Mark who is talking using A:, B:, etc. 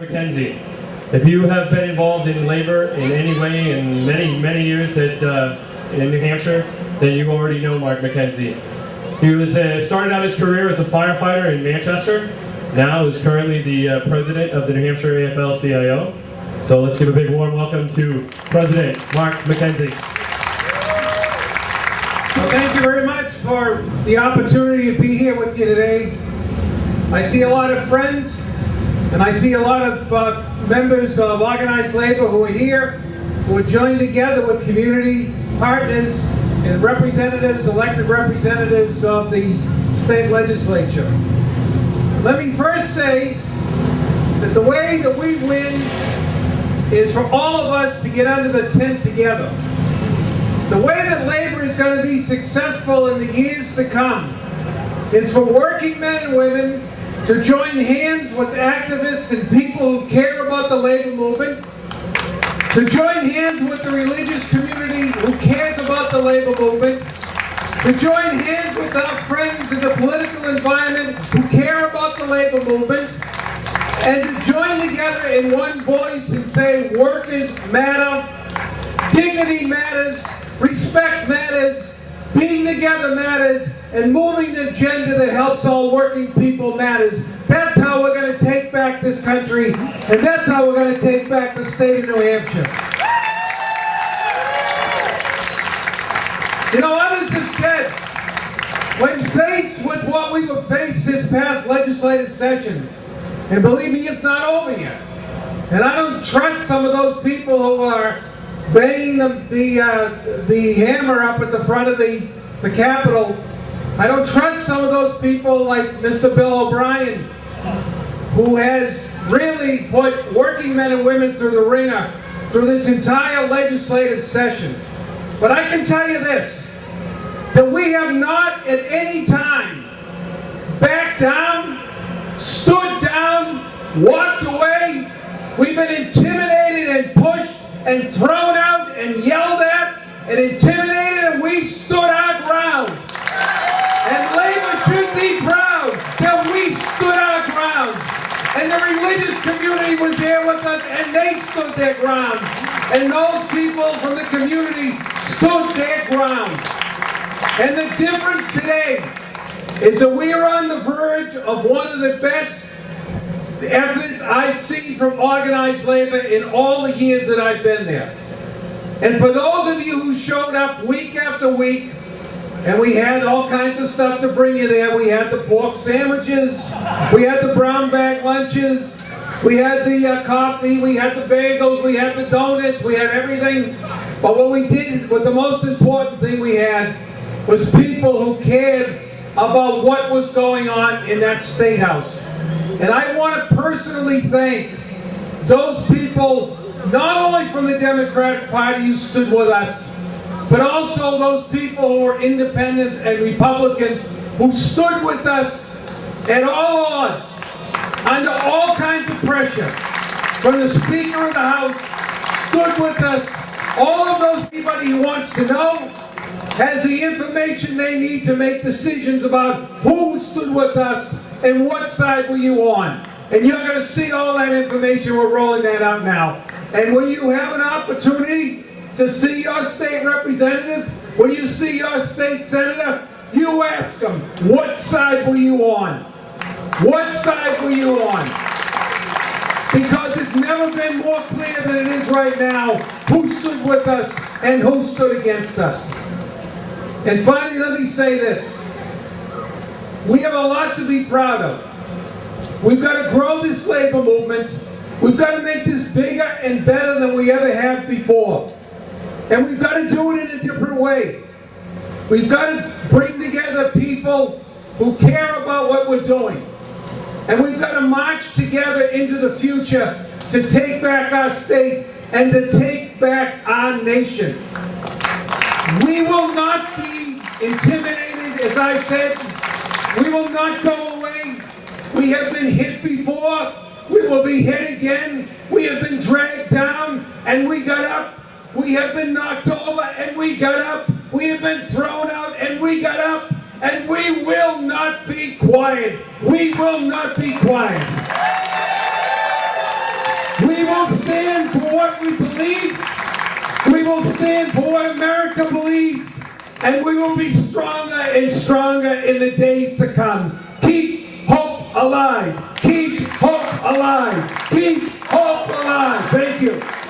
A: Mackenzie. If you have been involved in labor in any way in many years in New Hampshire, then you already know Mark Mackenzie. He was started out his career as a firefighter in Manchester. Now is currently the president of the New Hampshire AFL-CIO. So let's give a big warm welcome to President Mark Mackenzie.
B: Well, thank you very much for the opportunity to be here with you today. I see a lot of friends, and I see a lot of members of organized labor who are here, who are joined together with community partners and representatives, elected representatives of the state legislature. Let me first say that the way that we win is for all of us to get under the tent together. The way that labor is going to be successful in the years to come is for working men and women to join hands with activists and people who care about the labor movement, to join hands with the religious community who cares about the labor movement, to join hands with our friends in the political environment who care about the labor movement, and to join together in one voice and say workers matter, dignity matters, respect matters, being together matters, and moving the agenda that helps all working people matters. That's how we're going to take back this country, and that's how we're going to take back the state of New Hampshire. You know, others have said, when faced with what we were faced this past legislative session, and believe me, it's not over yet, and I don't trust some of those people who are banging the hammer up at the front of the Capitol. I don't trust some of those people like Mr. Bill O'Brien, who has really put working men and women through the ringer through this entire legislative session. But I can tell you this, that we have not at any time backed down, stood down, walked away. We've been intimidated and pushed and thrown out and yelled at and intimidated, and we've stood our ground. And labor should be proud that we stood our ground. And the religious community was there with us, and they stood their ground. And those people from the community stood their ground. And the difference today is that we are on the verge of one of the best efforts I've seen from organized labor in all the years that I've been there. And for those of you who showed up week after week, and we had all kinds of stuff to bring you there. We had the pork sandwiches, we had the brown bag lunches, we had the coffee, we had the bagels, we had the donuts, we had everything. But what we did, what the most important thing we had, was people who cared about what was going on in that State House. And I want to personally thank those people, not only from the Democratic Party who stood with us, but also those people who are independents and Republicans who stood with us at all odds, under all kinds of pressure. From the Speaker of the House, stood with us. All of those, anybody who wants to know, has the information they need to make decisions about who stood with us and what side were you on. And you're going to see all that information. We're rolling that out now. And when you have an opportunity to see your state representative, when you see your state senator, you ask them, what side were you on? What side were you on? Because it's never been more clear than it is right now who stood with us and who stood against us. And finally, let me say this. We have a lot to be proud of. We've got to grow this labor movement. We've got to make this bigger and better than we ever have before. And we've got to do it in a different way. We've got to bring together people who care about what we're doing. And we've got to march together into the future to take back our state and to take back our nation. We will not be intimidated, as I said. We will not go away. We have been hit before. We will be hit again. We have been dragged down and we got up. We have been knocked over and we got up. We have been thrown out and we got up. And we will not be quiet. We will not be quiet. will stand for what we believe. We will stand for what America believes. And we will be stronger and stronger in the days to come. Keep hope alive. Keep hope alive. Keep hope alive. Thank you.